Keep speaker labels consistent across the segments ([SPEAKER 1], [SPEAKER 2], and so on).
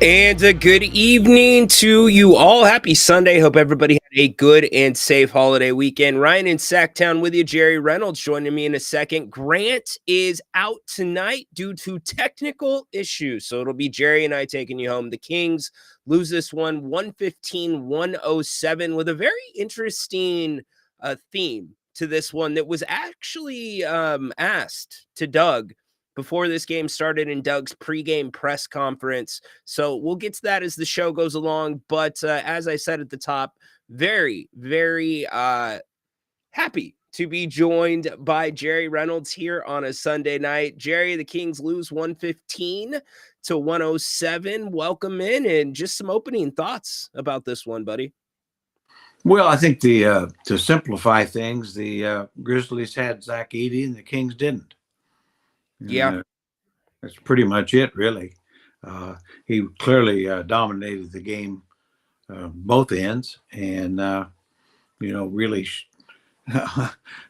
[SPEAKER 1] And a good evening to you all. Happy Sunday. Hope everybody had a good and safe holiday weekend. Ryan in Sacktown with you. Jerry Reynolds joining me in a second. Grant is out tonight due to technical issues. So it'll be Jerry and I taking you home. The Kings lose this one 115-107 with a very interesting theme to this one that was actually asked to Doug before this game started in Doug's pregame press conference. So we'll get to that as the show goes along. But as I said at the top, very, very happy to be joined by Jerry Reynolds here on a Sunday night. Jerry, the Kings lose 115-107. Welcome in, and just some opening thoughts about this one, buddy.
[SPEAKER 2] Well, I think to simplify things, the Grizzlies had Zach Edey and the Kings didn't.
[SPEAKER 1] Yeah.
[SPEAKER 2] That's pretty much it, really. He clearly dominated the game, both ends, and really.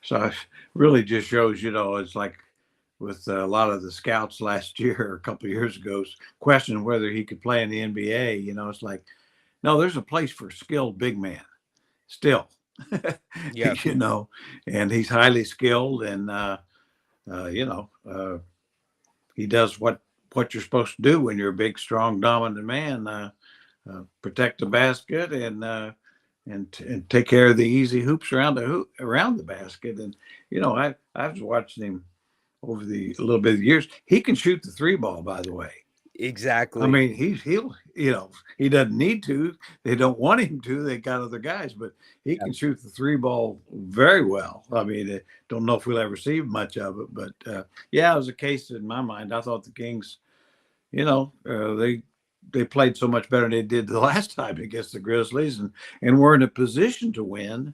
[SPEAKER 2] So it really just shows, it's like with a lot of the scouts last year or a couple of years ago, questioning whether he could play in the NBA. It's like, no, there's a place for a skilled big man still.
[SPEAKER 1] Yeah.
[SPEAKER 2] And he's highly skilled, and he does what you're supposed to do when you're a big, strong, dominant man. Protect the basket and take care of the easy hoops around the basket. And I was watching him over a little bit of years. He can shoot the three ball, by the way.
[SPEAKER 1] Exactly.
[SPEAKER 2] I mean, he doesn't need to. They don't want him to. They got other guys, but he can shoot the three ball very well. I mean, I don't know if we'll ever see much of it, but it was a case in my mind. I thought the Kings, they played so much better than they did the last time against the Grizzlies, and were in a position to win,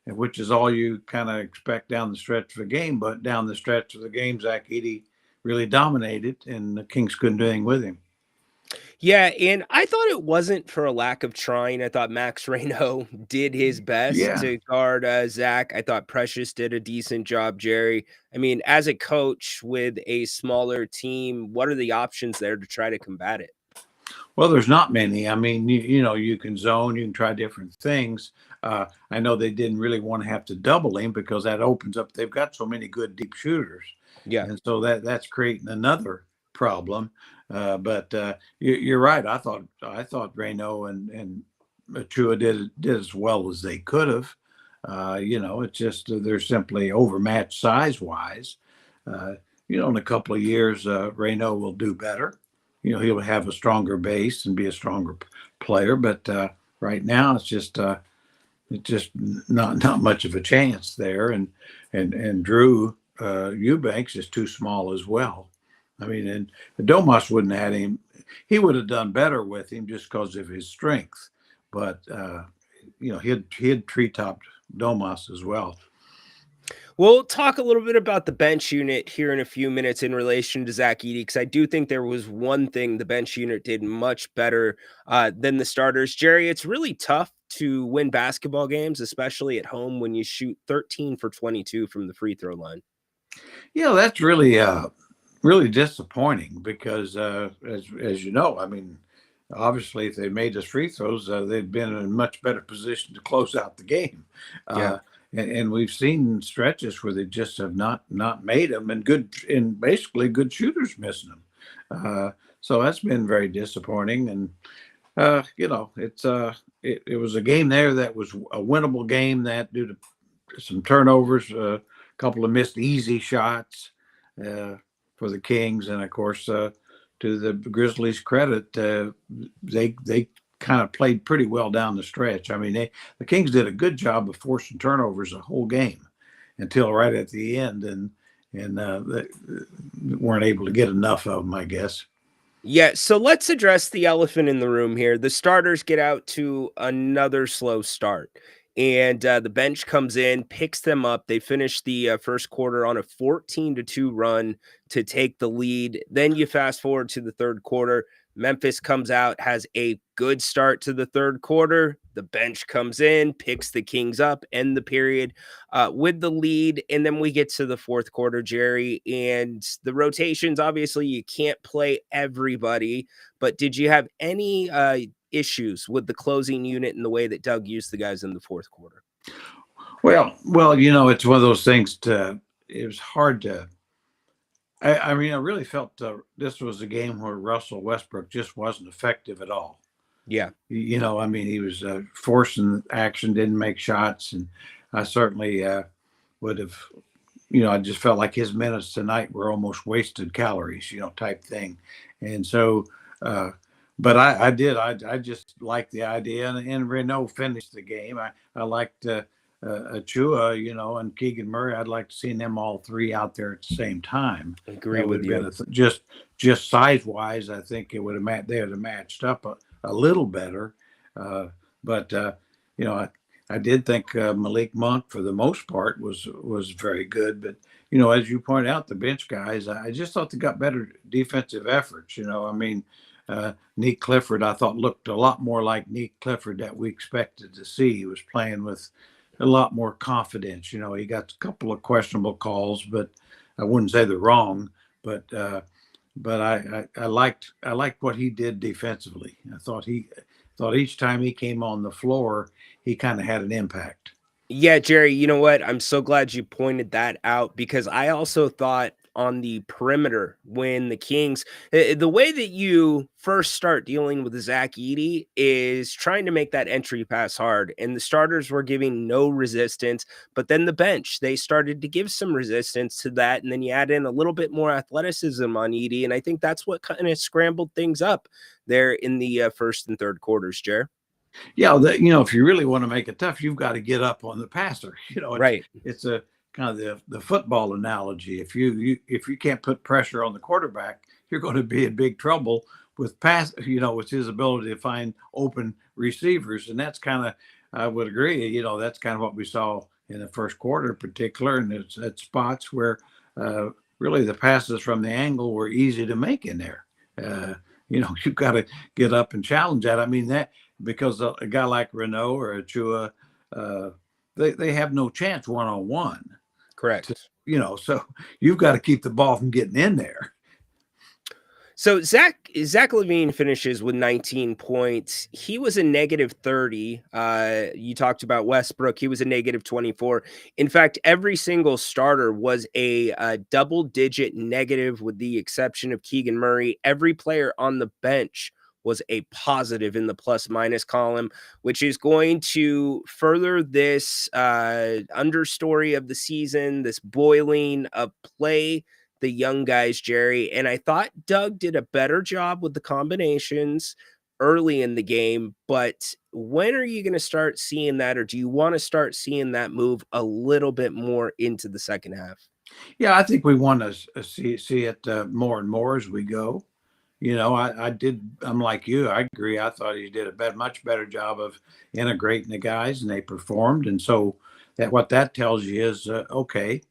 [SPEAKER 2] which is all you kind of expect down the stretch of the game. But down the stretch of the game, Zach Edey really dominated, and the Kings couldn't do anything with him.
[SPEAKER 1] Yeah, and I thought it wasn't for a lack of trying. I thought Max Ryno did his best to guard Zach. I thought Precious did a decent job, Jerry. I mean, as a coach with a smaller team, what are the options there to try to combat it?
[SPEAKER 2] Well, there's not many. I mean, you can zone, you can try different things. I know they didn't really want to have to double him because that opens up. They've got so many good deep shooters.
[SPEAKER 1] Yeah.
[SPEAKER 2] And so that's creating another problem. But you're right. I thought Ryno and Achua did as well as they could have. It's just they're simply overmatched size wise. In a couple of years, Ryno will do better. He'll have a stronger base and be a stronger player. But right now, it's just not much of a chance there. And Drew Eubanks is too small as well. I mean, and Domas wouldn't have had him. He would have done better with him just because of his strength. But he'd treetopped Domas as well.
[SPEAKER 1] We'll talk a little bit about the bench unit here in a few minutes in relation to Zach Edey, because I do think there was one thing the bench unit did much better than the starters. Jerry, it's really tough to win basketball games, especially at home, when you shoot 13 for 22 from the free throw line.
[SPEAKER 2] Yeah, that's really disappointing because, as you know, I mean, obviously, if they made us free throws, they'd been in a much better position to close out the game. And we've seen stretches where they just have not made them, and basically good shooters missing them. So that's been very disappointing. And it was a game there that was a winnable game that due to some turnovers, a couple of missed easy shots for the Kings, and of course, to the Grizzlies' credit, they kind of played pretty well down the stretch. I mean, the Kings did a good job of forcing turnovers the whole game until right at the end, and they weren't able to get enough of them, I guess.
[SPEAKER 1] Yeah, so let's address the elephant in the room here. The starters get out to another slow start, and the bench comes in, picks them up. They finish the first quarter on a 14-2 run to take the lead. Then you fast forward to the third quarter. Memphis comes out, has a good start to the third quarter. The bench comes in, picks the Kings up, end the period with the lead. And then we get to the fourth quarter, Jerry, and the rotations. Obviously, you can't play everybody, but did you have any issues with the closing unit and the way that Doug used the guys in the fourth quarter?
[SPEAKER 2] Well, it's one of those things it was hard to. I mean, I really felt this was a game where Russell Westbrook just wasn't effective at all.
[SPEAKER 1] Yeah.
[SPEAKER 2] I mean, he was forcing action, didn't make shots, and I certainly would have, I just felt like his minutes tonight were almost wasted calories, type thing. And so, but I just liked the idea, and Ryno finished the game. I liked Achua, and Keegan Murray. I'd like to see them all three out there at the same time.
[SPEAKER 1] Agree with you.
[SPEAKER 2] Just size wise, I think they would have matched up a little better. But I did think Malik Monk for the most part was very good. But as you point out, the bench guys, I just thought they got better defensive efforts. I mean, Nick Clifford, I thought looked a lot more like Nick Clifford that we expected to see. He was playing with a lot more confidence. He got a couple of questionable calls, but I wouldn't say they're wrong. But I liked what he did defensively. I thought each time he came on the floor, he kind of had an impact.
[SPEAKER 1] Yeah, Jerry, you know what? I'm so glad you pointed that out, because I also thought on the perimeter when the Kings, the way that you first start dealing with Zach Edey is trying to make that entry pass hard, and the starters were giving no resistance, but then the bench, they started to give some resistance to that, and then you add in a little bit more athleticism on Edey, and I think that's what kind of scrambled things up there in the first and third quarters, Jer.
[SPEAKER 2] Yeah, if you really want to make it tough, you've got to get up on the passer.
[SPEAKER 1] Right.
[SPEAKER 2] It's a kind of the football analogy. If you can't put pressure on the quarterback, you're going to be in big trouble with with his ability to find open receivers. And that's kind of, I would agree, that's kind of what we saw in the first quarter in particular. And it's at spots where really the passes from the angle were easy to make in there. You've got to get up and challenge that. I mean, that because a guy like Ryno or Achua, they have no chance one-on-one.
[SPEAKER 1] Correct.
[SPEAKER 2] So you've got to keep the ball from getting in there.
[SPEAKER 1] So Zach LaVine finishes with 19 points. He was a negative 30. You talked about Westbrook. He was a negative 24. In fact, every single starter was a double-digit negative, with the exception of Keegan Murray. Every player on the bench was a positive in the plus-minus column, which is going to further this understory of the season, this boiling of play the young guys, Jerry. And I thought Doug did a better job with the combinations early in the game. But when are you going to start seeing that, or do you want to start seeing that move a little bit more into the second half?
[SPEAKER 2] Yeah, I think we want to see it more and more as we go. I'm like you. I agree. I thought he did a much better job of integrating the guys, and they performed. And so what that tells you is, okay,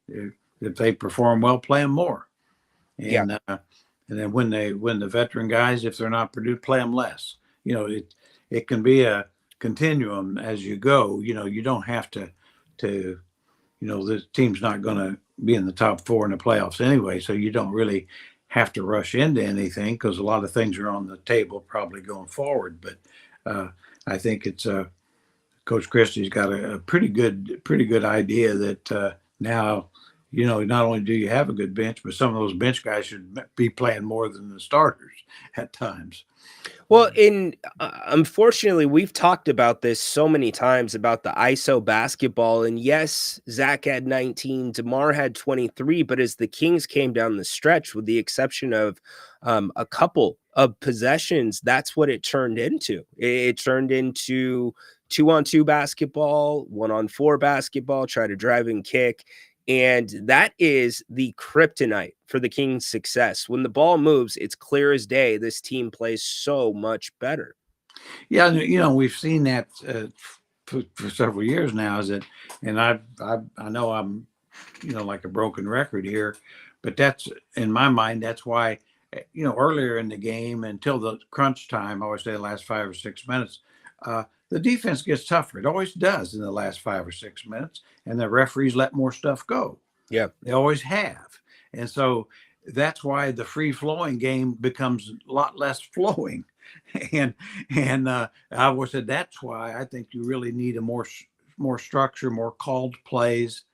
[SPEAKER 2] if they perform well, play them more. And and then when the veteran guys, if they're not produced, play them less. It can be a continuum as you go. You don't have to the team's not going to be in the top four in the playoffs anyway, so you don't really have to rush into anything, because a lot of things are on the table probably going forward. But I think it's Coach Christie's got a pretty good idea that now, not only do you have a good bench, but some of those bench guys should be playing more than the starters at times.
[SPEAKER 1] Well, unfortunately, we've talked about this so many times about the ISO basketball. And yes, Zach had 19, DeMar had 23, but as the Kings came down the stretch, with the exception of a couple of possessions, that's what it turned into. It turned into 2-on-2 basketball, 1-on-4 basketball, try to drive and kick. And that is the kryptonite for the Kings' success. When the ball moves, it's clear as day. This team plays so much better.
[SPEAKER 2] Yeah, we've seen that for several years now. And I know I'm, like a broken record here, but that's in my mind. That's why earlier in the game until the crunch time, I always say the last 5 or 6 minutes, the defense gets tougher. It always does in the last 5 or 6 minutes, and the referees let more stuff go.
[SPEAKER 1] Yeah,
[SPEAKER 2] they always have. And so that's why the free flowing game becomes a lot less flowing. And I always said that's why I think you really need a more structure, more called plays,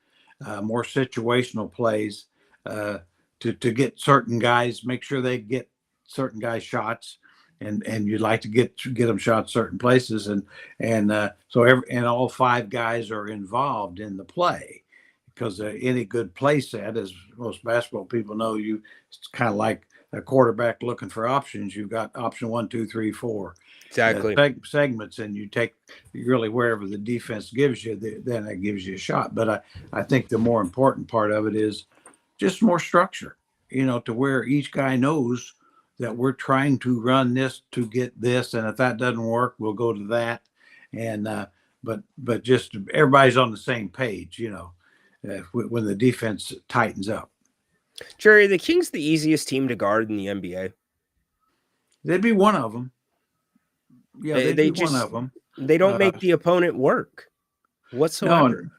[SPEAKER 2] more situational plays to get certain guys, make sure they get certain guys shots, and you'd like to get them shots certain places, and all 5 guys are involved in the play, because any good play set, as most basketball people know, it's kind of like a quarterback looking for options. You've got option 1, 2, 3, 4
[SPEAKER 1] exactly.
[SPEAKER 2] segments, and you take really wherever the defense gives you, then that gives you a shot. But I think the more important part of it is just more structure, to where each guy knows that we're trying to run this to get this, and if that doesn't work, we'll go to that. And but just everybody's on the same page, when the defense tightens up.
[SPEAKER 1] Jerry, the Kings the easiest team to guard in the NBA?
[SPEAKER 2] They'd be one of them. Yeah, they'd be one of them.
[SPEAKER 1] They don't make the opponent work whatsoever.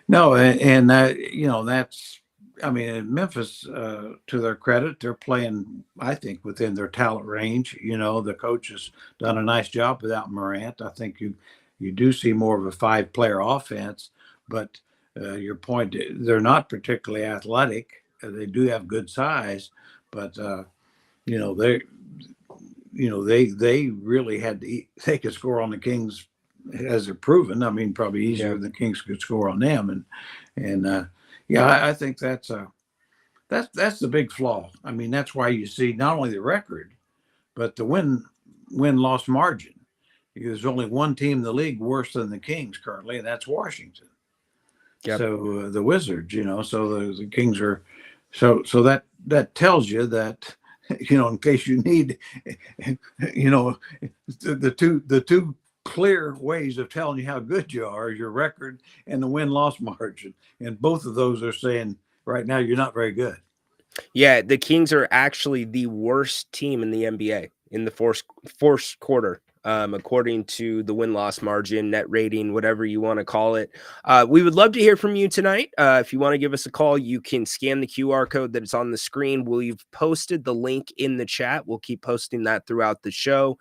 [SPEAKER 2] No, and that's. I mean, in Memphis, to their credit, they're playing, I think, within their talent range. The coach has done a nice job without Morant. I think you do see more of a 5-player offense, but your point, they're not particularly athletic. They do have good size, but they really had to they could score on the Kings, as they're proven. I mean, probably easier than the Kings could score on them, and I think that's the big flaw. I mean, that's why you see not only the record, but the win-loss margin. There's only one team in the league worse than the Kings currently, and that's Washington. Yep. So the Wizards, so the Kings are, so that tells you that, in case you need, the two clear ways of telling you how good you are, your record and the win-loss margin. And both of those are saying right now you're not very good.
[SPEAKER 1] Yeah, the Kings are actually the worst team in the NBA in the fourth quarter, according to the win-loss margin, net rating, whatever you want to call it. We would love to hear from you tonight. If you want to give us a call, you can scan the QR code that is on the screen. We've posted the link in the chat. We'll keep posting that throughout the show.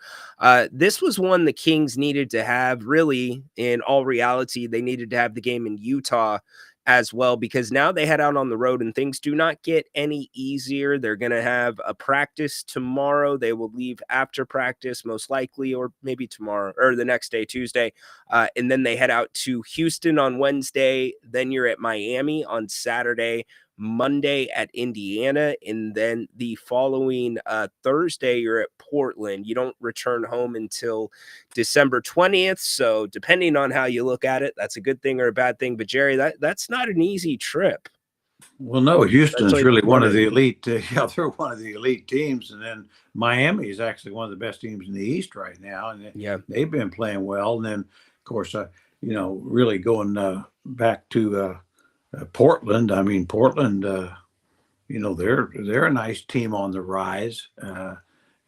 [SPEAKER 1] This was one the Kings needed to have. Really, in all reality, they needed to have the game in Utah as well, because now they head out on the road and things do not get any easier. They're going to have a practice tomorrow. They will leave after practice, most likely, or maybe tomorrow or the next day, Tuesday. And then they head out to Houston on Wednesday. Then you're at Miami on Saturday, Monday at Indiana, and then the following Thursday you're at Portland. You don't return home until December 20th, so depending on how you look at it, that's a good thing or a bad thing. But Jerry, that's not an easy trip.
[SPEAKER 2] Well, no, Houston's really one of the elite. They're one of the elite teams, and then Miami is actually one of the best teams in the East right now, and they've been playing well. And then, of course, really going back to Portland. I mean, Portland, they're a nice team on the rise.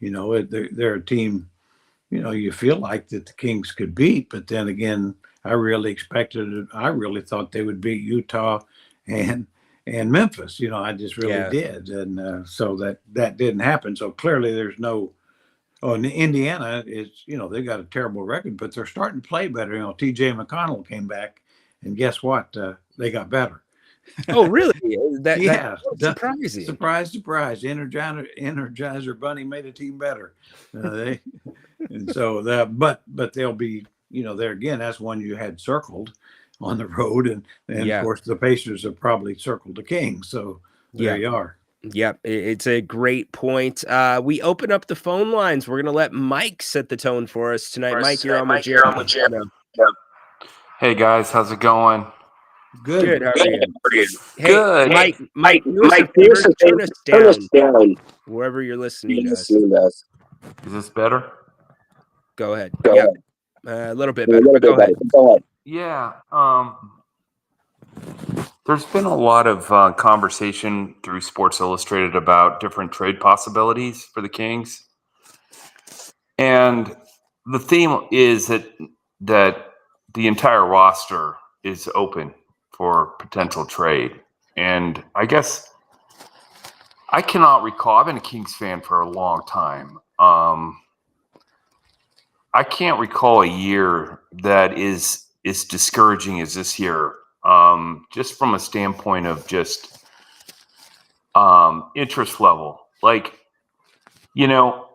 [SPEAKER 2] They're a team, you feel like that the Kings could beat, but then again, I really thought they would beat Utah and Memphis. I just really did. And so that didn't happen. So clearly there's no, and Indiana is, they've got a terrible record, but they're starting to play better. TJ McConnell came back, and guess what? They got better.
[SPEAKER 1] Oh, really? That's surprising.
[SPEAKER 2] Surprise. Energizer Bunny made a team better. And so but they'll be, there again, that's one you had circled on the road. And of course, the Pacers have probably circled the Kings. So there you are.
[SPEAKER 1] Yep, it's a great point. We open up the phone lines. We're going to let Mike set the tone for us tonight. Mike, you're on with Jerry.
[SPEAKER 3] Hey, guys. How's it going?
[SPEAKER 1] Good. How are you? Hey,
[SPEAKER 3] good.
[SPEAKER 1] Mike, do us a favor. Turn us down wherever you're listening to us. Is
[SPEAKER 3] this better?
[SPEAKER 1] Go ahead. Yeah, a little bit better. Go ahead.
[SPEAKER 3] Yeah. There's been a lot of conversation through Sports Illustrated about different trade possibilities for the Kings, and the theme is that the entire roster is open for potential trade. And I guess I cannot recall. I've been a Kings fan for a long time. I can't recall a year that is discouraging as this year. Just from a standpoint of just interest level. Like, you know,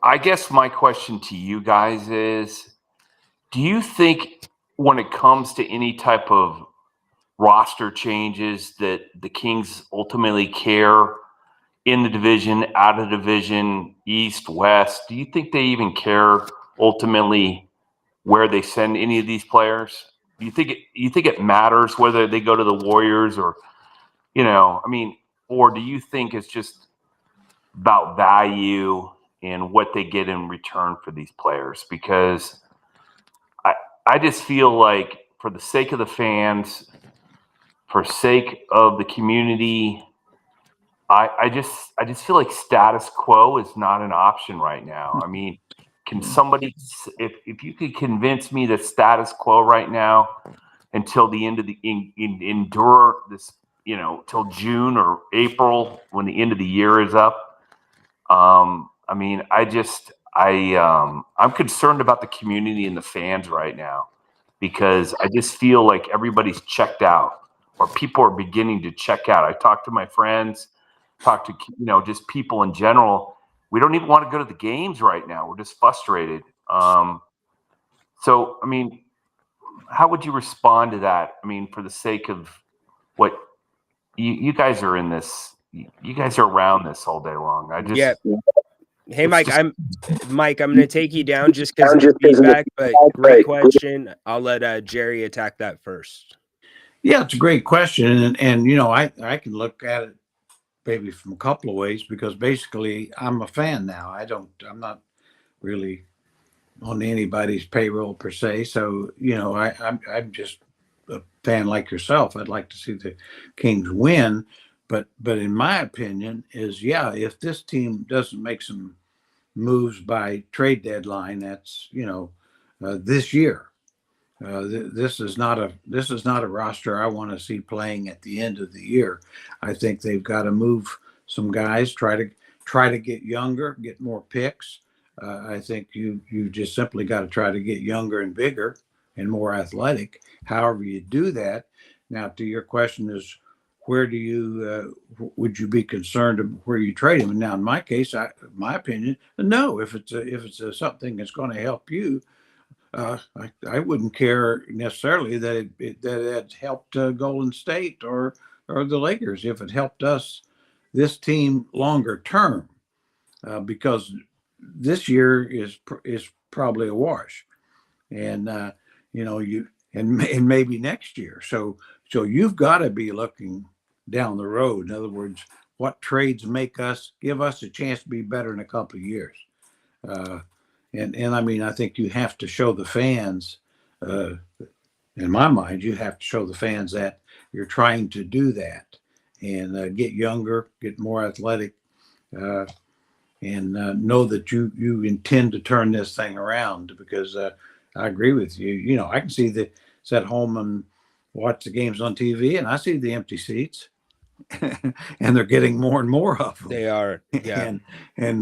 [SPEAKER 3] I guess my question to you guys is, do you think when it comes to any type of roster changes that the Kings ultimately care in the division, out of division, east, west? Do you think they even care ultimately where they send any of these players? Do you think it matters whether they go to the Warriors or, I mean, or do you think it's just about value and what they get in return for these players? Because I just feel like for the sake of the fans, for sake of the community, I just feel like status quo is not an option right now. I mean, can somebody, if you could convince me that status quo right now until the end of the endure this, till June or April when the end of the year is up. I mean, I'm concerned about the community and the fans right now because I just feel like everybody's checked out or people are beginning to check out. I talk to my friends, talk to, just people in general. We don't even want to go to the games right now. We're just frustrated. So, I mean, how would you respond to that? I mean, for the sake of what you guys are in this, you guys are around this all day long.
[SPEAKER 1] Yeah. Hey, Mike,
[SPEAKER 3] just-
[SPEAKER 1] I'm going to take you down just because of the feedback, but great question. I'll let Jerry attack that first.
[SPEAKER 2] Yeah, it's a great question. And I can look at it maybe from a couple of ways because basically I'm a fan now. I'm not really on anybody's payroll per se. So, I'm just a fan like yourself. I'd like to see the Kings win. But in my opinion is, if this team doesn't make some moves by trade deadline, that's, this year. This is not a roster I want to see playing at the end of the year. I think they've got to move some guys, try to get younger, get more picks. I think you just simply got to try to get younger and bigger and more athletic. However you do that. Now, to your question is, where do you would you be concerned of where you trade him? And now, in my case, my opinion, no. If it's something that's going to help you. I wouldn't care necessarily that it helped Golden State or the Lakers if it helped us, this team, longer term, because this year is probably a wash, and and maybe next year. So you've got to be looking down the road. In other words, what trades give us a chance to be better in a couple of years. And I mean, I think you have to show the fans, in my mind, you have to show the fans that you're trying to do that and get younger, get more athletic, and know that you intend to turn this thing around. Because I agree with you. I can sit at home and watch the games on TV, and I see the empty seats. And they're getting more and more of them.
[SPEAKER 1] They are, yeah.
[SPEAKER 2] And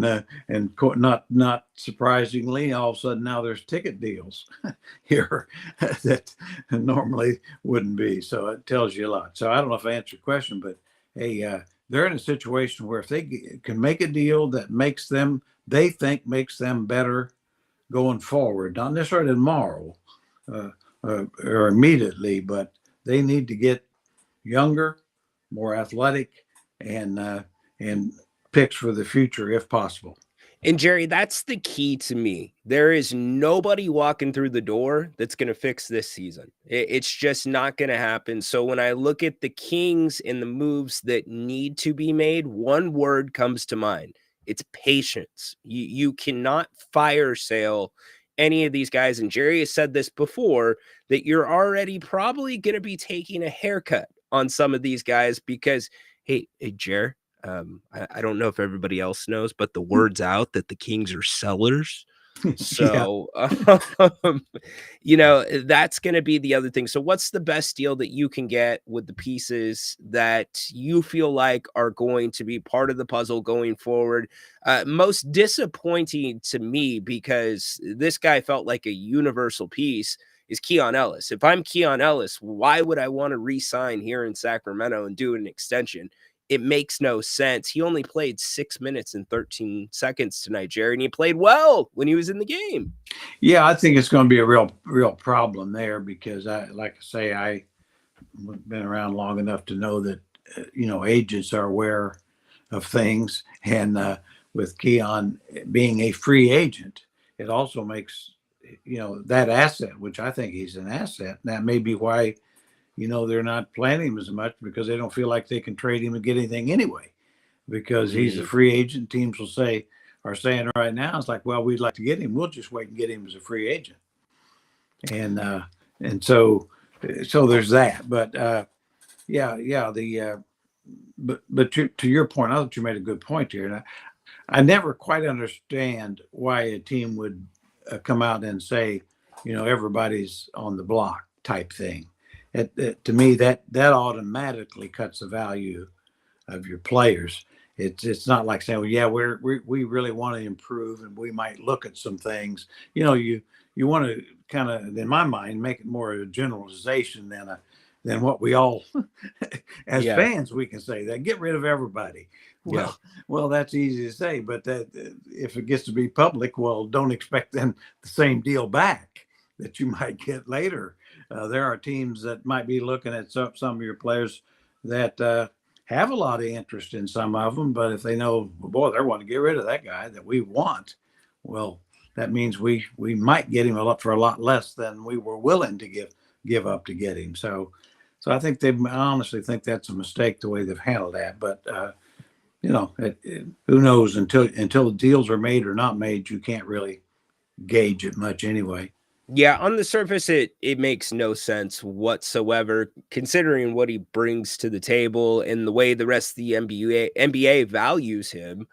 [SPEAKER 2] not surprisingly, all of a sudden now there's ticket deals here that normally wouldn't be. So it tells you a lot. So I don't know if I answered your question, but hey, they're in a situation where if they can make a deal that they think makes them better going forward, not necessarily tomorrow or immediately, but they need to get younger, more athletic, and picks for the future if possible.
[SPEAKER 1] And Jerry, that's the key to me. There is nobody walking through the door that's going to fix this season. It's just not going to happen. So when I look at the Kings and the moves that need to be made, one word comes to mind. It's patience. You cannot fire sale any of these guys, and Jerry has said this before, that you're already probably going to be taking a haircut on some of these guys because, hey, Jer, I don't know if everybody else knows, but the word's out that the Kings are sellers. So, that's going to be the other thing. So what's the best deal that you can get with the pieces that you feel like are going to be part of the puzzle going forward? Most disappointing to me, because this guy felt like a universal piece, is Keon Ellis. If I'm Keon Ellis, why would I want to re-sign here in Sacramento and do an extension? It makes no sense. He only played 6 minutes and 13 seconds tonight, Jerry, and he played well when he was in the game.
[SPEAKER 2] Yeah, I think it's going to be a real problem there because I've been around long enough to know that, agents are aware of things. And with Keon being a free agent, it also makes, that asset, which I think he's an asset. That may be why, they're not playing him as much because they don't feel like they can trade him and get anything anyway, because he's a free agent. Teams are saying right now, it's like, well, we'd like to get him. We'll just wait and get him as a free agent. And so there's that. But but to your point, I thought you made a good point here. And I never quite understand why a team would come out and say, everybody's on the block type thing. To me, that automatically cuts the value of your players. It's not like saying, well, yeah, we really want to improve and we might look at some things. You want to kind of, in my mind, make it more a generalization than what we all as fans we can say that get rid of everybody. Well, that's easy to say, but that if it gets to be public, well, don't expect then the same deal back that you might get later. There are teams that might be looking at some of your players that have a lot of interest in some of them, but if they know, boy, they want to get rid of that guy that we want, well, that means we might get him for a lot less than we were willing to give up to get him. So I think I honestly think that's a mistake the way they've handled that. But who knows until the deals are made or not made, you can't really gauge it much anyway.
[SPEAKER 1] Yeah, on the surface, it makes no sense whatsoever, considering what he brings to the table and the way the rest of the NBA values him.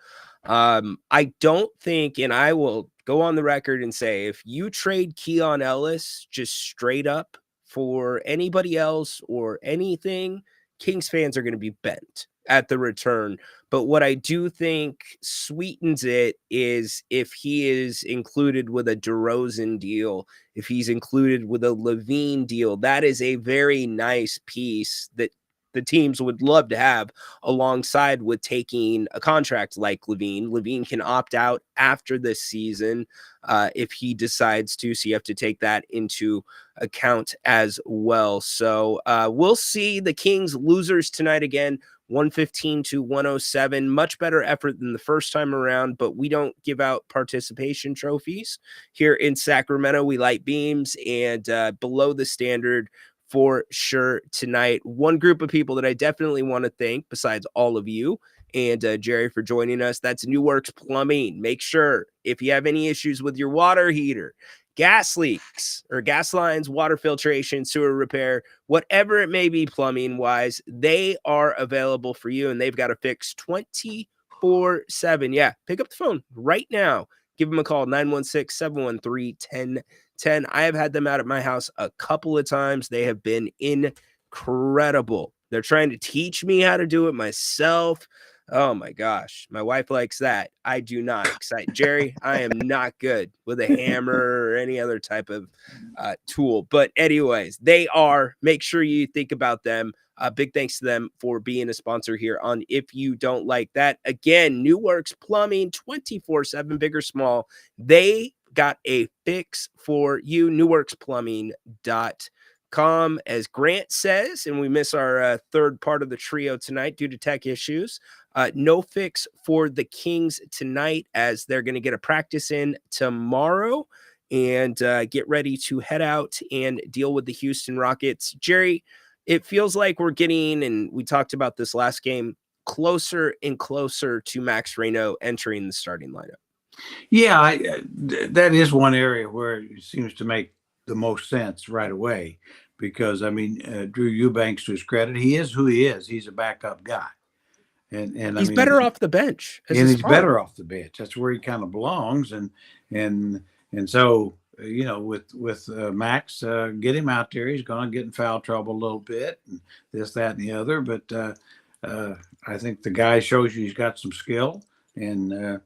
[SPEAKER 1] I don't think, and I will go on the record and say, if you trade Keon Ellis just straight up for anybody else or anything, Kings fans are going to be bent at the return. But what I do think sweetens it is if he is included with a DeRozan deal, if he's included with a Levine deal, that is a very nice piece that the teams would love to have alongside with taking a contract like Levine. Levine can opt out after this season if he decides to. So you have to take that into account as well. So we'll see the Kings losers tonight again. 115-107, much better effort than the first time around, but we don't give out participation trophies here in Sacramento. We light beams and below the standard for sure tonight. One group of people that I definitely want to thank, besides all of you and Jerry for joining us, that's New Works Plumbing. Make sure if you have any issues with your water heater, gas leaks or gas lines, water filtration, sewer repair, whatever it may be plumbing wise, they are available for you and they've got a fix 24/7. Yeah, pick up the phone right now. Give them a call, 916-713-1010. I have had them out at my house a couple of times. They have been incredible. They're trying to teach me how to do it myself. Oh my gosh. My wife likes that. I do not. Jerry, I am not good with a hammer or any other type of tool. But anyways, they are. Make sure you think about them. Big thanks to them for being a sponsor here on If You Don't Like That. Again, New Works Plumbing, 24/7, big or small. They got a fix for you. newworksplumbing.com. As Grant says, and we miss our third part of the trio tonight due to tech issues. No fix for the Kings tonight as they're going to get a practice in tomorrow and get ready to head out and deal with the Houston Rockets. Jerry, it feels like we're getting, and we talked about this last game, closer and closer to Max Ryno entering the starting lineup.
[SPEAKER 2] Yeah, that is one area where it seems to make the most sense right away. Because I mean, Drew Eubanks, to his credit, he is who he is. He's a backup guy, and I
[SPEAKER 1] He's
[SPEAKER 2] mean,
[SPEAKER 1] better off the bench as
[SPEAKER 2] and
[SPEAKER 1] a
[SPEAKER 2] he's
[SPEAKER 1] starter.
[SPEAKER 2] better off the bench. That's where he kind of belongs. And so with Max, get him out there. He's going to get in foul trouble a little bit, and this, that, and the other. But I think the guy shows you he's got some skill, and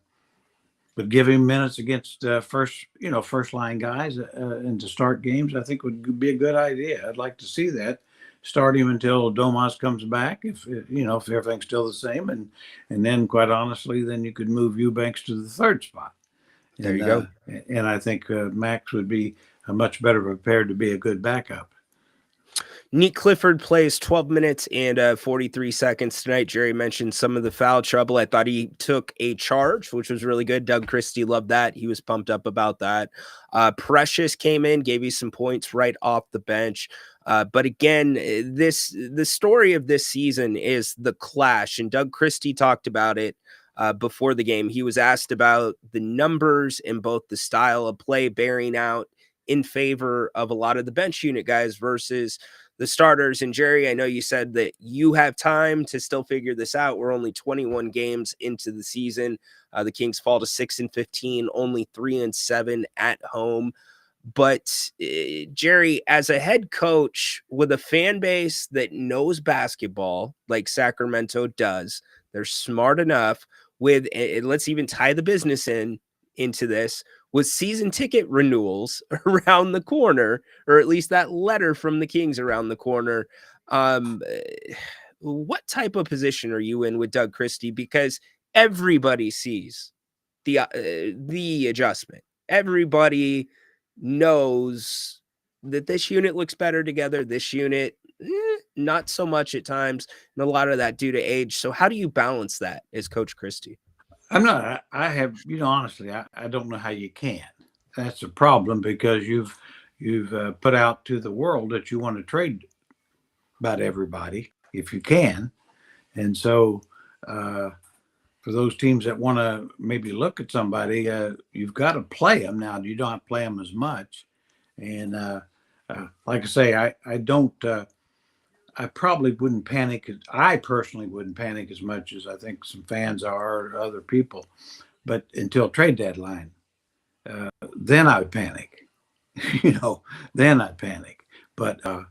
[SPEAKER 2] but give him minutes against first line guys and to start games. I think would be a good idea. I'd like to see that. Start him until Domas comes back, if everything's still the same, and then quite honestly, then you could move Eubanks to the third spot.
[SPEAKER 1] There you go.
[SPEAKER 2] And I think Max would be much better prepared to be a good backup.
[SPEAKER 1] Nick Clifford plays 12 minutes and 43 seconds tonight. Jerry mentioned some of the foul trouble. I thought he took a charge, which was really good. Doug Christie loved that. He was pumped up about that. Precious came in, gave you some points right off the bench. But again, the story of this season is the clash, and Doug Christie talked about it before the game. He was asked about the numbers and both the style of play bearing out in favor of a lot of the bench unit guys versus the starters. And Jerry, I know you said that you have time to still figure this out. We're only 21 games into the season. The Kings fall to 6-15, only 3-7 at home. But Jerry, as a head coach with a fan base that knows basketball like Sacramento does, they're smart enough with, let's even tie the business into this, with season ticket renewals around the corner, or at least that letter from the Kings around the corner. What type of position are you in with Doug Christie? Because everybody sees the adjustment. Everybody knows that this unit looks better together. This unit, not so much at times, and a lot of that due to age. So how do you balance that as Coach Christie?
[SPEAKER 2] Honestly, I don't know how you can. That's a problem because you've put out to the world that you want to trade about everybody if you can. And so for those teams that want to maybe look at somebody, you've got to play them. Now, you don't have to play them as much. And like I say, I don't I probably wouldn't panic. I personally wouldn't panic as much as I think some fans are or other people. But until trade deadline, then I would panic. Then I'd panic. But I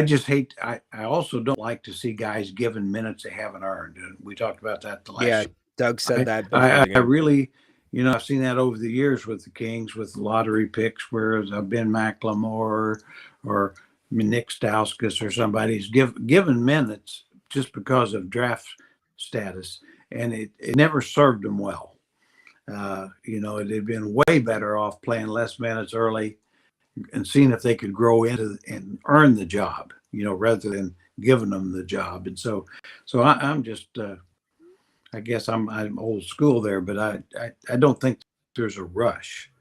[SPEAKER 2] just hate. I also don't like to see guys given minutes they haven't earned. And we talked about that the last.
[SPEAKER 1] Yeah, Doug said that.
[SPEAKER 2] I really, I've seen that over the years with the Kings with lottery picks, where I've been McLemore or Nick Stauskas or somebody's given minutes just because of draft status, and it never served them well. They'd been way better off playing less minutes early and seeing if they could grow into and earn the job, rather than giving them the job. And so I'm just, I guess I'm old school there, but I don't think there's a rush.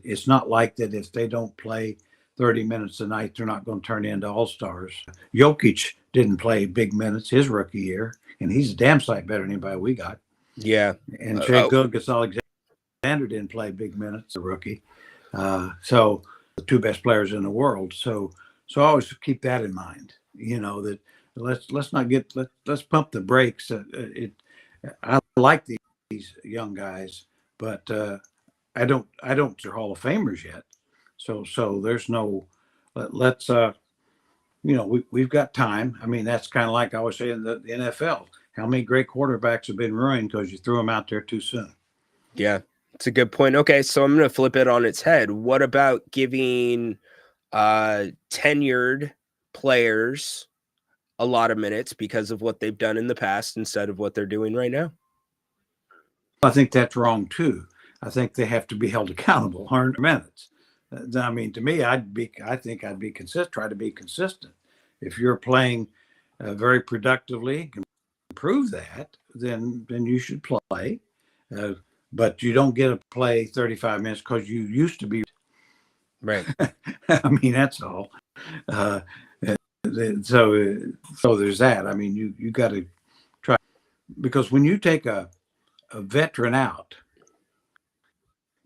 [SPEAKER 2] It's not like that if they don't play 30 minutes a night, they're not going to turn into all-stars. Jokic didn't play big minutes his rookie year, and he's a damn sight better than anybody we got.
[SPEAKER 1] Yeah.
[SPEAKER 2] And Shai Gilgeous-Alexander didn't play big minutes, a rookie. So the two best players in the world. So I always keep that in mind, that let's pump the brakes. I like these young guys, but I don't they're Hall of Famers yet. So there's no, let's we've got time. I mean, that's kind of like I was saying the NFL. How many great quarterbacks have been ruined because you threw them out there too soon?
[SPEAKER 1] Yeah, it's a good point. Okay, so I'm going to flip it on its head. What about giving tenured players a lot of minutes because of what they've done in the past instead of what they're doing right now?
[SPEAKER 2] I think that's wrong too. I think they have to be held accountable, 100 minutes. I mean, to me, I think I'd be consistent. Try to be consistent. If you're playing very productively, can prove that, then you should play. But you don't get to play 35 minutes because you used to be.
[SPEAKER 1] Right.
[SPEAKER 2] I mean, that's all. So there's that. I mean, you got to try, because when you take a a veteran out,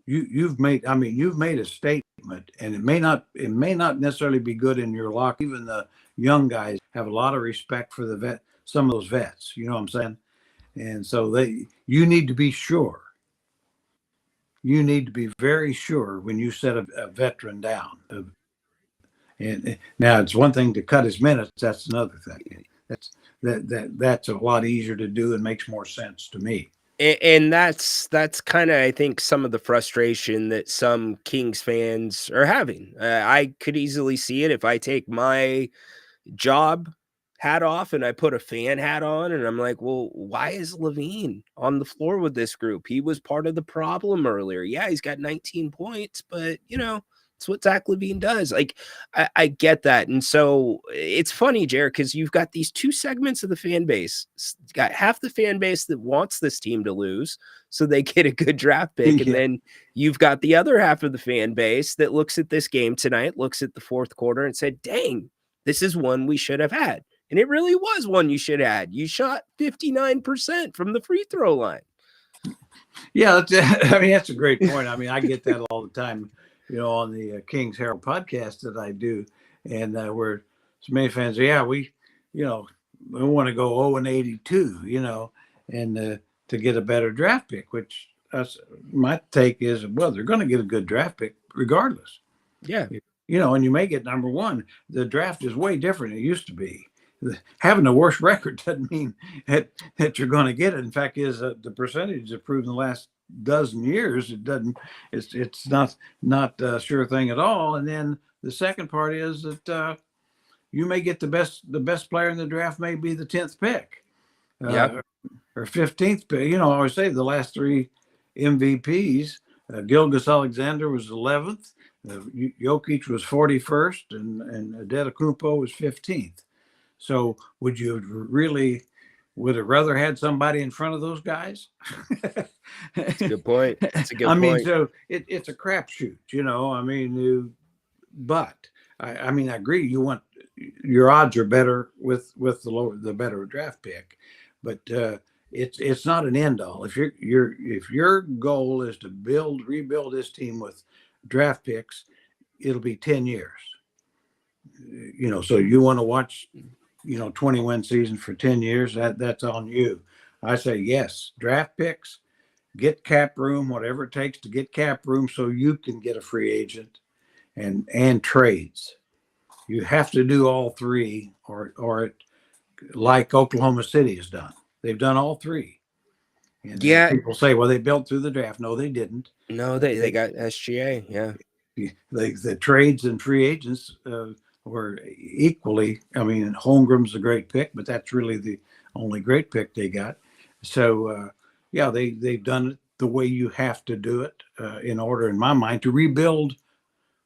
[SPEAKER 2] you've made a statement, and it may not necessarily be good in your locker. Even the young guys have a lot of respect for some of those vets. You know what I'm saying? And so you need to be sure. You need to be very sure when you set a veteran down. And now it's one thing to cut his minutes. That's another thing. That's a lot easier to do and makes more sense to me.
[SPEAKER 1] And that's kind of, I think, some of the frustration that some Kings fans are having. I could easily see it if I take my job hat off and I put a fan hat on, and I'm like, well, why is Levine on the floor with this group? He was part of the problem earlier. Yeah, he's got 19 points, but it's what Zach Levine does. Like, I get that. And so it's funny, Jared, because you've got these two segments of the fan base. You got half the fan base that wants this team to lose so they get a good draft pick. And then you've got the other half of the fan base that looks at this game tonight, looks at the fourth quarter and said, dang, this is one we should have had. And it really was one you should have had. You shot 59% from the free throw line.
[SPEAKER 2] Yeah, that's a great point. I mean, I get that all the time, on the Kings Herald podcast that I do, and where so many fans say, we want to go 0-82, and to get a better draft pick, which my take is, well, they're going to get a good draft pick regardless.
[SPEAKER 1] Yeah.
[SPEAKER 2] And you may get number one. The draft is way different than it used to be. Having a worse record doesn't mean that you're going to get it. In fact, the percentage have proven the last dozen years it's not a sure thing at all. And then the second part is that you may get the best player in the draft may be the 10th pick, or 15th pick. I always say the last three MVPs, Gilgeous-Alexander was 11th, Jokic was 41st, and Antetokounmpo was 15th. So would you have rather had somebody in front of those guys?
[SPEAKER 1] That's a good point. That's a good
[SPEAKER 2] point.
[SPEAKER 1] point.
[SPEAKER 2] So it's a crapshoot, but I agree. You want your odds are better with the better draft pick, but it's not an end all. If your goal is to rebuild this team with draft picks, it'll be 10 years. So you want to watch 20-win season for 10 years, that's on you. I say yes, draft picks, get cap room, whatever it takes to get cap room so you can get a free agent and trades. You have to do all three or it, like Oklahoma City has done. They've done all three. And people say, well, they built through the draft. No, they didn't.
[SPEAKER 1] No, they got SGA. Yeah.
[SPEAKER 2] The trades and free agents were equally. Holmgren's a great pick, but that's really the only great pick they got. So, they've done it the way you have to do it in order, in my mind, to rebuild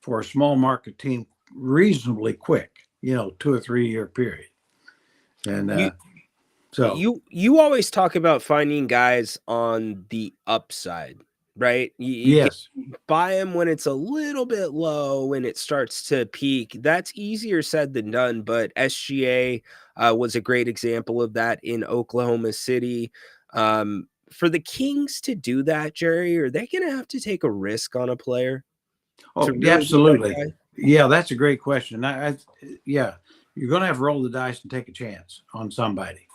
[SPEAKER 2] for a small market team reasonably quick, 2 or 3 year period. And so
[SPEAKER 1] you always talk about finding guys on the upside, right?
[SPEAKER 2] Yes.
[SPEAKER 1] Buy them when it's a little bit low and it starts to peak. That's easier said than done, but SGA was a great example of that in Oklahoma City. For the Kings to do that, Jerry, are they going to have to take a risk on a player?
[SPEAKER 2] Oh, really, absolutely. Yeah, that's a great question. You're going to have to roll the dice and take a chance on somebody.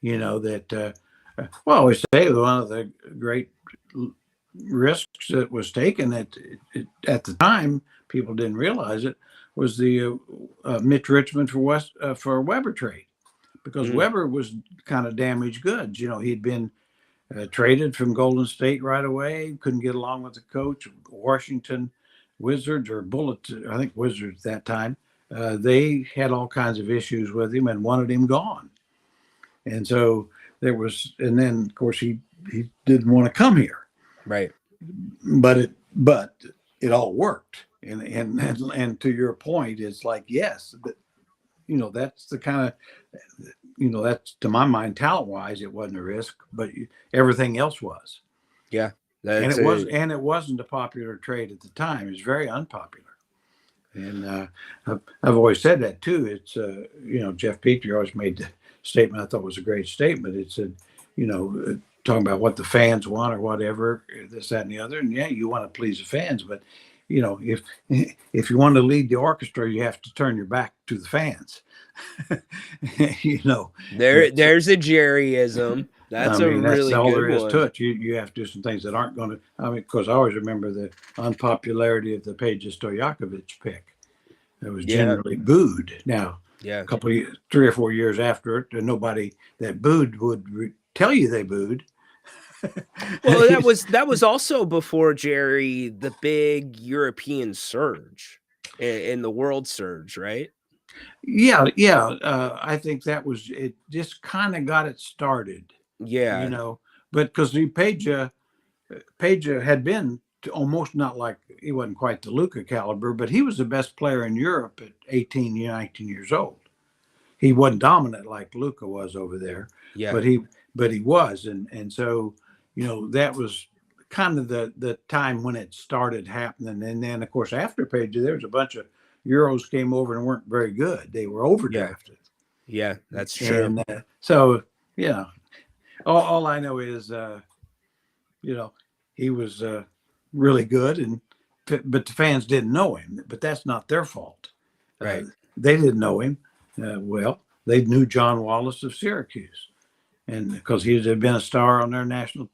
[SPEAKER 2] That I always say one of the great risks that was taken at the time, people didn't realize it, was the Mitch Richmond for Weber trade, because Weber was kind of damaged goods. He'd been traded from Golden State right away, couldn't get along with the coach. Washington Wizards or Bullets, I think Wizards at that time, they had all kinds of issues with him and wanted him gone. And so and then of course he didn't want to come here.
[SPEAKER 1] Right.
[SPEAKER 2] But it all worked. And to your point, it's like, yes, but that's the kind of, that's, to my mind, talent wise, it wasn't a risk, but everything else was.
[SPEAKER 1] Yeah.
[SPEAKER 2] And it wasn't a popular trade at the time. It was very unpopular. And I've always said that too. It's Jeff Petrie always made the statement I thought was a great statement. It said, talking about what the fans want or whatever, this, that, and the other. And yeah, you want to please the fans, but if you want to lead the orchestra, you have to turn your back to the fans.
[SPEAKER 1] There's a Jerryism. That's a really
[SPEAKER 2] that's all
[SPEAKER 1] good
[SPEAKER 2] there is
[SPEAKER 1] one.
[SPEAKER 2] to it. You have to do some things that aren't going to. I mean, because I always remember the unpopularity of the Peja Stojakovic pick. It was generally booed. Now, a couple of 3 or 4 years after it, nobody that booed would tell you they booed.
[SPEAKER 1] Well, that was also before, Jerry, the big European surge and the world surge, right?
[SPEAKER 2] Yeah. I think that was it. Just kind of got it started.
[SPEAKER 1] Yeah.
[SPEAKER 2] But because the Peja had been almost, not like, he wasn't quite the Luka caliber, but he was the best player in Europe at 18, 19 years old. He wasn't dominant like Luka was over there, but he was, and so that was kind of the time when it started happening. And then of course after Peja, there was a bunch of Euros came over and weren't very good. They were overdrafted.
[SPEAKER 1] Yeah, that's true.
[SPEAKER 2] And so all I know is he was really good, but the fans didn't know him. But that's not their fault.
[SPEAKER 1] Right?
[SPEAKER 2] They didn't know him. Well, they knew John Wallace of Syracuse, and because he had been a star on their national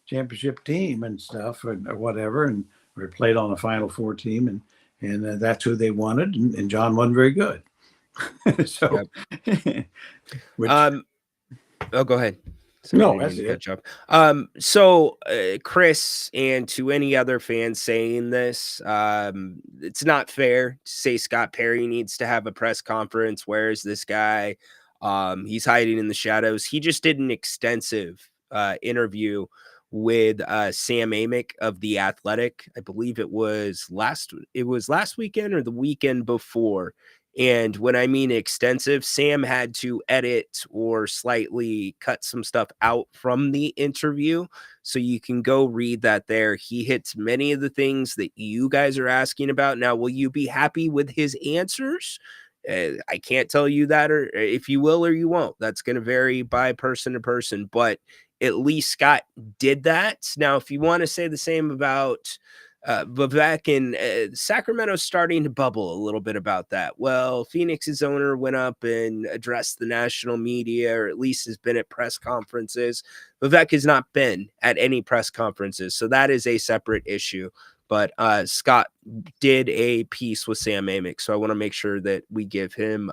[SPEAKER 2] championship team and stuff, or whatever, or played on the Final Four team, and that's who they wanted. And John wasn't very good. So,
[SPEAKER 1] go ahead.
[SPEAKER 2] No, that's it.
[SPEAKER 1] So, Chris, and to any other fans saying this, it's not fair to say Scott Perry needs to have a press conference. Where is this guy? He's hiding in the shadows. He just did an extensive interview with Sam Amick of The Athletic. I believe it was last weekend or the weekend before. And when I mean extensive, Sam had to edit or slightly cut some stuff out from the interview. So you can go read that there. He hits many of the things that you guys are asking about. Now, will you be happy with his answers? I can't tell you that, or if you will or you won't. That's going to vary by person to person. But at least Scott did that. Now, if you want to say the same about Vivek, and Sacramento's starting to bubble a little bit about that. Well, Phoenix's owner went up and addressed the national media, or at least has been at press conferences. Vivek has not been at any press conferences, so that is a separate issue. But Scott did a piece with Sam Amick, so I want to make sure that we give him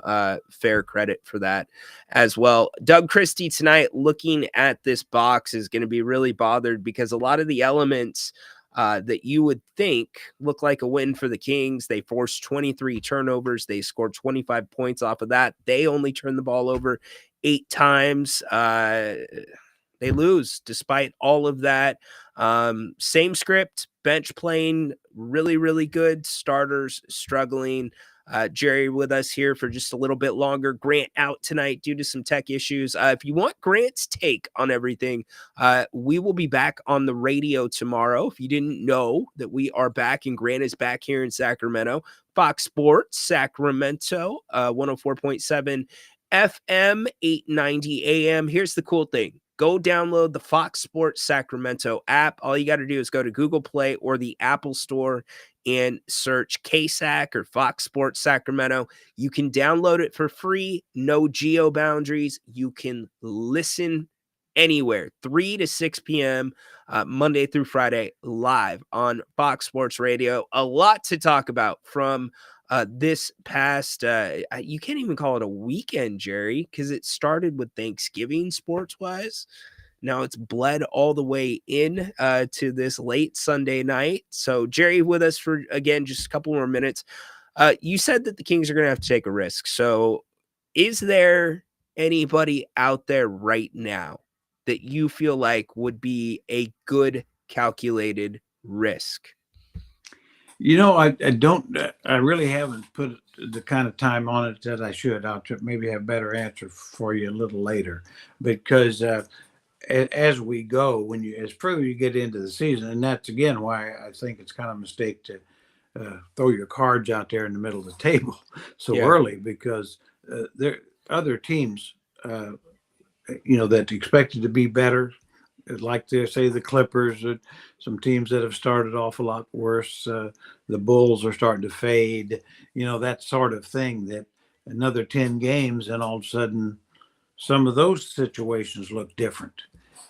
[SPEAKER 1] fair credit for that as well. Doug Christie tonight, looking at this box, is going to be really bothered because a lot of the elements that you would think look like a win for the Kings. They forced 23 turnovers. They scored 25 points off of that. They only turned the ball over 8 times. They lose despite all of that. Same script, bench playing really, really good. Starters struggling. Jerry with us here for just a little bit longer. Grant out tonight due to some tech issues. If you want Grant's take on everything, we will be back on the radio tomorrow. If you didn't know that we are back and Grant is back here in Sacramento, Fox Sports Sacramento, 104.7 FM, 890 AM. Here's the cool thing. Go download the Fox Sports Sacramento app. All you got to do is go to Google Play or the Apple Store and search KSAC or Fox Sports Sacramento. You can download it for free, no geo boundaries. You can listen anywhere, 3 to 6 p.m., Monday through Friday, live on Fox Sports Radio. A lot to talk about from this past, you can't even call it a weekend, Jerry, because it started with Thanksgiving sports-wise. Now it's bled all the way in to this late Sunday night. So Jerry with us for, again, just a couple more minutes. You said that the Kings are going to have to take a risk. So is there anybody out there right now that you feel like would be a good calculated risk?
[SPEAKER 2] I really haven't put the kind of time on it that I should. I'll maybe have a better answer for you a little later, because as we go, as further you get into the season, and that's again why I think it's kind of a mistake to throw your cards out there in the middle of the table so early, because there are other teams, that expected to be better like they say, the Clippers, some teams that have started off a lot worse. The Bulls are starting to fade, that sort of thing, that another 10 games and all of a sudden some of those situations look different.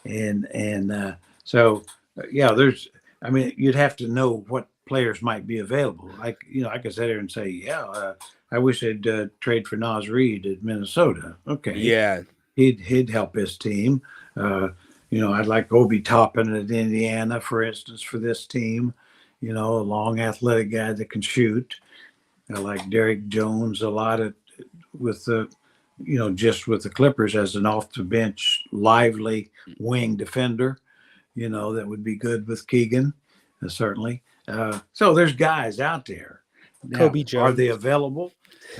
[SPEAKER 2] Yeah, you'd have to know what players might be available. I could sit here and say, yeah, I wish they'd trade for Naz Reid at Minnesota. Okay.
[SPEAKER 1] Yeah.
[SPEAKER 2] He'd help his team. I'd like Obi Toppin at Indiana, for instance, for this team. A long athletic guy that can shoot. I like Derek Jones a lot with the Clippers as an off the bench, lively wing defender. That would be good with Keegan, certainly. So there's guys out there. Now,
[SPEAKER 1] Kobe Jones.
[SPEAKER 2] Are they available?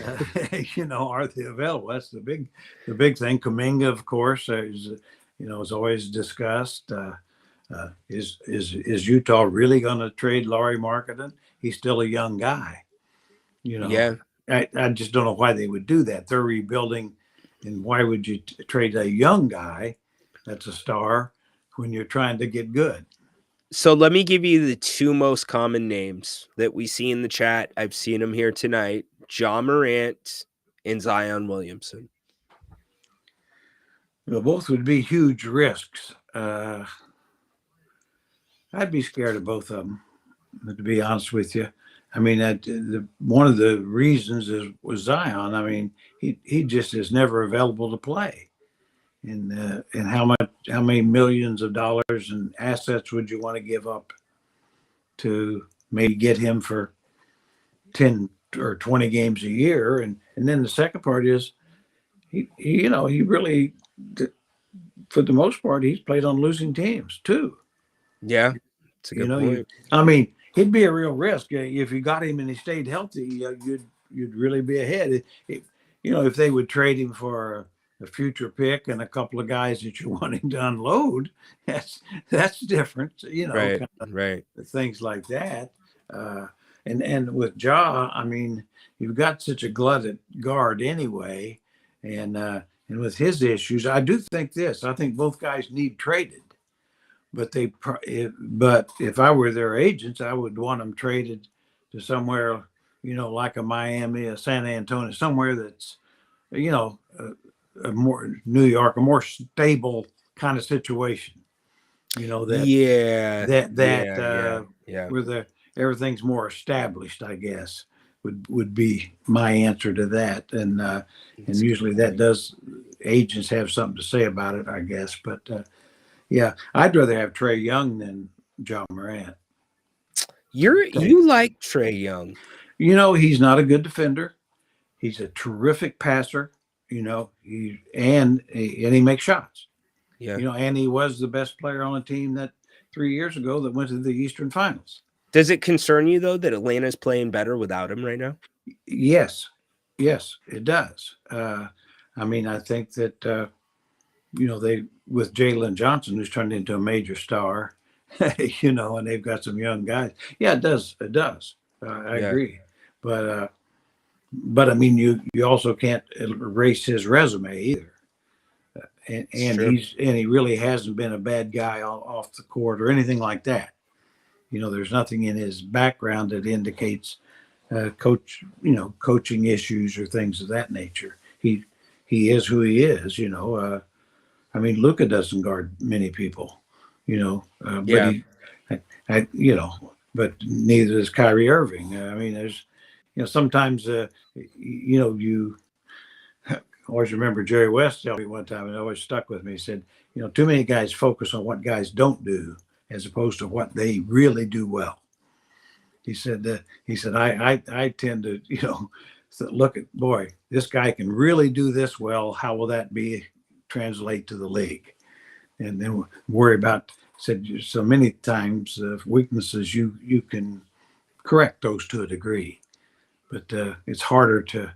[SPEAKER 2] Are they available? That's the big thing. Kuminga, of course, is always discussed. Is Utah really going to trade Lauri Markkanen? He's still a young guy.
[SPEAKER 1] Yeah.
[SPEAKER 2] I just don't know why they would do that. They're rebuilding, and why would you trade a young guy that's a star when you're trying to get good?
[SPEAKER 1] So let me give you the two most common names that we see in the chat. I've seen them here tonight: Ja Morant and Zion Williamson.
[SPEAKER 2] Well, both would be huge risks. I'd be scared of both of them, to be honest with you. I mean, one of the reasons was Zion. I mean, he just is never available to play. And how many millions of dollars in assets would you want to give up to maybe get him for 10 or 20 games a year? And then the second part is he really, for the most part, he's played on losing teams too.
[SPEAKER 1] Yeah, it's a good point.
[SPEAKER 2] I mean, he'd be a real risk if you got him and he stayed healthy. You'd really be ahead. If they would trade him for a future pick and a couple of guys that you're wanting to unload, that's different.
[SPEAKER 1] Right.
[SPEAKER 2] Things like that. And with Ja, I mean, you've got such a glutted guard anyway, and with his issues, I do think this. I think both guys need traded. But if I were their agents, I would want them traded to somewhere, like a Miami, a San Antonio, somewhere that's, a more New York, a more stable kind of situation. Where everything's more established, I guess, would be my answer to that. And usually agents have something to say about it, I guess. But yeah, I'd rather have Trae Young than Ja Morant.
[SPEAKER 1] You like Trae Young?
[SPEAKER 2] He's not a good defender. He's a terrific passer. And he makes shots.
[SPEAKER 1] Yeah.
[SPEAKER 2] And he was the best player on a team that 3 years ago that went to the Eastern Finals.
[SPEAKER 1] Does it concern you though that Atlanta's playing better without him right now?
[SPEAKER 2] Yes, it does. I mean, I think that they, with Jalen Johnson, who's turned into a major star, and they've got some young guys. Yeah, it does. I agree. But I mean, you also can't erase his resume either. And he really hasn't been a bad guy off the court or anything like that. There's nothing in his background that indicates coaching issues or things of that nature. He is who he is. I mean, Luka doesn't guard many people, but neither does Kyrie Irving. I mean, there's, sometimes, you always remember Jerry West telling me one time, and it always stuck with me. He said, too many guys focus on what guys don't do as opposed to what they really do well. He said, I tend to, look at, boy, this guy can really do this well. How will that translate to the league? And then worry about, said, so many times weaknesses, you can correct those to a degree, but it's harder to,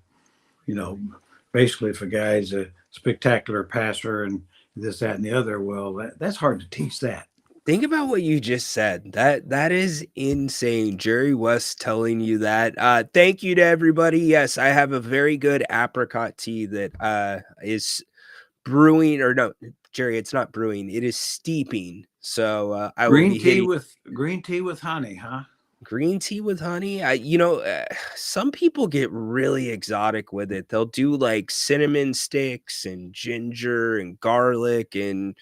[SPEAKER 2] basically if a guy's a spectacular passer and this, that, and the other, well, that's hard to teach that.
[SPEAKER 1] Think about what you just said. That is insane. Jerry West telling you that. Thank you to everybody. Yes, I have a very good apricot tea that is brewing, or no, Jerry, it's not brewing. It is steeping. So I will
[SPEAKER 2] Green
[SPEAKER 1] be
[SPEAKER 2] tea
[SPEAKER 1] hitting
[SPEAKER 2] with honey, huh?
[SPEAKER 1] green tea with honey. Some people get really exotic with it. They'll do like cinnamon sticks and ginger and garlic, and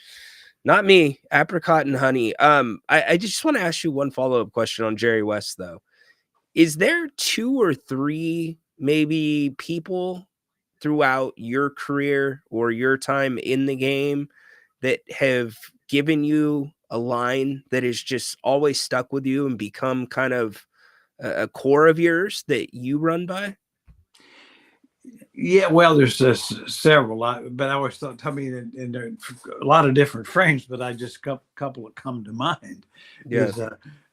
[SPEAKER 1] not me. Apricot and honey. I just want to ask you one follow-up question on Jerry West, though. Is there 2 or 3 maybe people throughout your career or your time in the game that have given you a line that has just always stuck with you and become kind of a core of yours that you run by?
[SPEAKER 2] Yeah, well, there's several, but I always thought, I mean, and there are a lot of different frames, but I just couple that come to mind
[SPEAKER 1] Yeah.
[SPEAKER 2] is,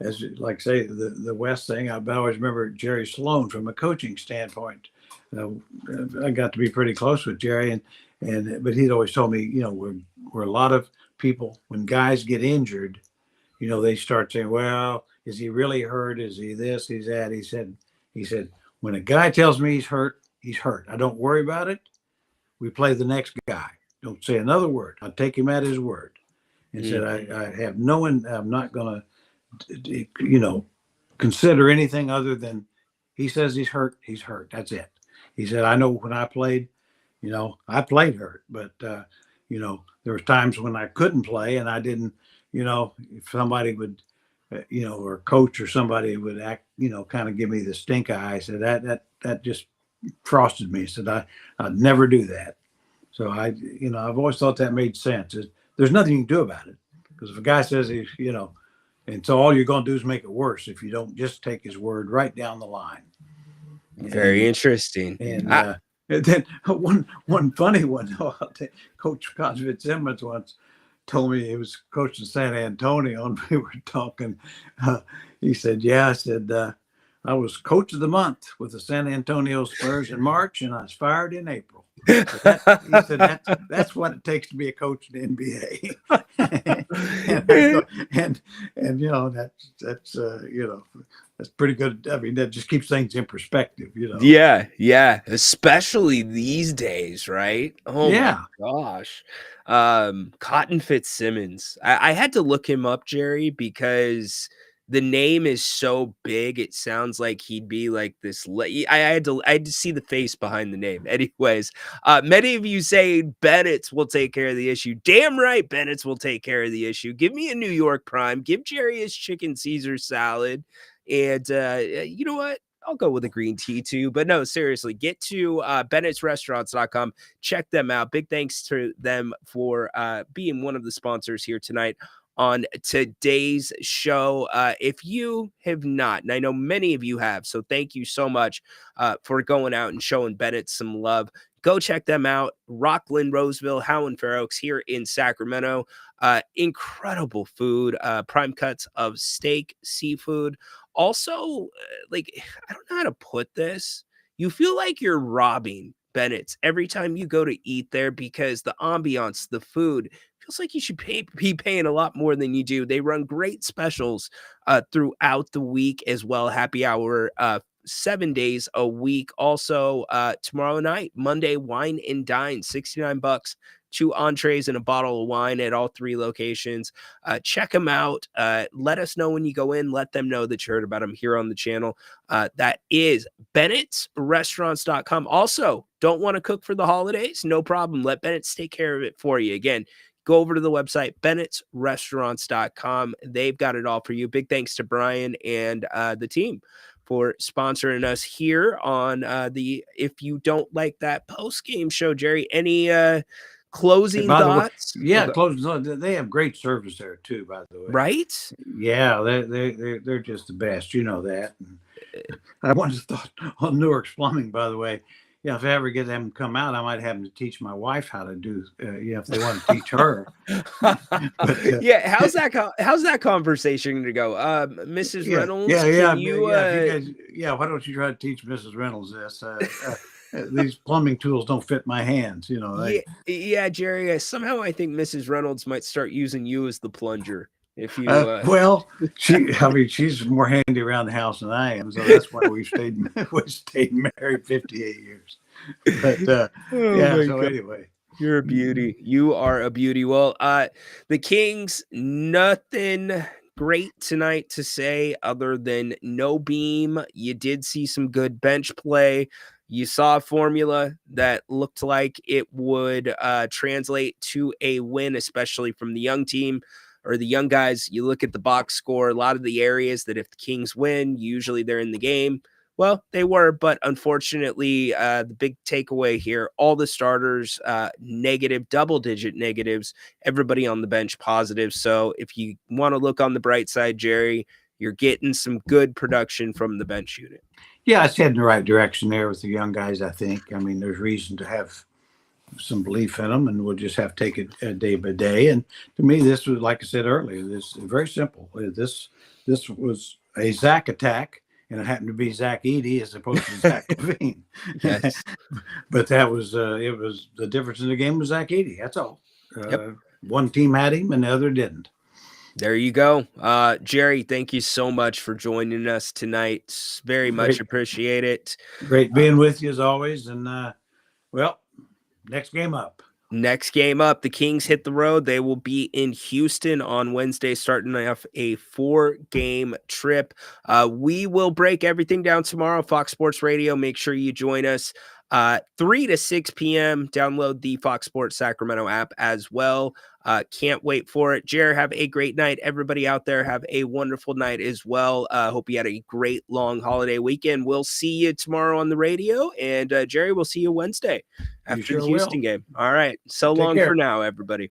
[SPEAKER 2] as like say the West thing. I always remember Jerry Sloan from a coaching standpoint. I got to be pretty close with Jerry, but he'd always told me, we're a lot of people when guys get injured, they start saying, well, is he really hurt? Is he this? He's that? He said, when a guy tells me he's hurt, he's hurt. I don't worry about it. We play the next guy. Don't say another word. I take him at his word. And said, I have no one. I'm not going to, consider anything other than he says he's hurt. He's hurt. That's it. He said, I know when I played, I played hurt, but, there was times when I couldn't play and I didn't, if somebody would, or coach or somebody would act, kind of give me the stink eye. I said that just frosted me. Said I'd never do that. So I've always thought that made sense. There's nothing you can do about it, because if a guy says he's, and so all you're going to do is make it worse if you don't just take his word right down the line.
[SPEAKER 1] Very interesting.
[SPEAKER 2] And then one funny one, Coach Fitzsimmons once told me, he was coaching San Antonio, and we were talking. He said, "Yeah," I said, "I was coach of the month with the San Antonio Spurs in March, and I was fired in April." He said, "That's what it takes to be a coach in the NBA." That's pretty good. I mean, that just keeps things in perspective,
[SPEAKER 1] Yeah, especially these days, right? Oh
[SPEAKER 2] Yeah.
[SPEAKER 1] my gosh. Cotton Fitzsimmons. I had to look him up, Jerry, because the name is so big. It sounds like he'd be like this. I had to see the face behind the name. Anyways, many of you say Bennett's will take care of the issue. Damn right, Bennett's will take care of the issue. Give me a New York Prime. Give Jerry his chicken Caesar salad. And you know what? I'll go with a green tea too. But no, seriously, get to Bennett'sRestaurants.com. Check them out. Big thanks to them for being one of the sponsors here tonight on today's show. If you have not, and I know many of you have, so thank you so much for going out and showing Bennett some love. Go check them out. Rockland, Roseville, Howe and Fair Oaks here in Sacramento. Incredible food, prime cuts of steak, seafood. Also, I don't know how to put this. You feel like you're robbing Bennett's every time you go to eat there, because the ambiance, the food, feels like you should be paying a lot more than you do. They run great specials throughout the week as well. Happy hour 7 days a week. Also, tomorrow night, Monday, wine and dine, $69. 2 entrees and a bottle of wine at all 3 locations. Check them out. Let us know when you go in. Let them know that you heard about them here on the channel. That is Bennett'sRestaurants.com. Also, don't want to cook for the holidays? No problem. Let Bennett's take care of it for you. Again, go over to the website, Bennett'sRestaurants.com. They've got it all for you. Big thanks to Brian and the team for sponsoring us here on the If You Don't Like That post-game show. Jerry, any closing thoughts?
[SPEAKER 2] Closing thoughts. They have great service there too, by the way.
[SPEAKER 1] Right?
[SPEAKER 2] Yeah, they're just the best. You know that. And I once thought on Newark's Plumbing, by the way. Yeah, if I ever get them to come out, I might have them to teach my wife how to do. If they want to teach her. But,
[SPEAKER 1] yeah, how's that conversation going to go? Mrs. Reynolds, can you?
[SPEAKER 2] Why don't you try to teach Mrs. Reynolds this? These plumbing tools don't fit my hands.
[SPEAKER 1] Yeah, Jerry. Somehow I think Mrs. Reynolds might start using you as the plunger. If you
[SPEAKER 2] she's more handy around the house than I am, so that's why we stayed married 58 years. But anyway,
[SPEAKER 1] You're a beauty. You are a beauty. Well, the Kings, nothing great tonight to say other than no beam. You did see some good bench play. You saw a formula that looked like it would translate to a win, especially from the young team or the young guys. You look at the box score, a lot of the areas that if the Kings win, usually they're in the game. Well, they were, but unfortunately, the big takeaway here, all the starters, negative, double-digit negatives, everybody on the bench positive. So if you want to look on the bright side, Jerry, you're getting some good production from the bench unit.
[SPEAKER 2] Yeah, it's heading the right direction there with the young guys, I think. I mean, there's reason to have some belief in them, and we'll just have to take it day by day. And to me, this was, like I said earlier, this is very simple. This was a Zach attack, and it happened to be Zach Edey as opposed to Zach Levine.
[SPEAKER 1] Yes.
[SPEAKER 2] But that was it was the difference in the game was Zach Edey. That's all.
[SPEAKER 1] Yep.
[SPEAKER 2] One team had him, and the other didn't.
[SPEAKER 1] There you go. Jerry, thank you so much for joining us tonight. Very much appreciate it.
[SPEAKER 2] Great being with you as always. And well, next game up.
[SPEAKER 1] Next game up, the Kings hit the road. They will be in Houston on Wednesday, starting off a 4-game trip. We will break everything down tomorrow, Fox Sports Radio. Make sure you join us 3 to 6 p.m. Download the Fox Sports Sacramento app as well. Can't wait for it. Jared, have a great night. Everybody out there, have a wonderful night as well. Hope you had a great long holiday weekend. We'll see you tomorrow on the radio. And Jerry, we'll see you Wednesday after the Houston game. All right. So long for now, everybody.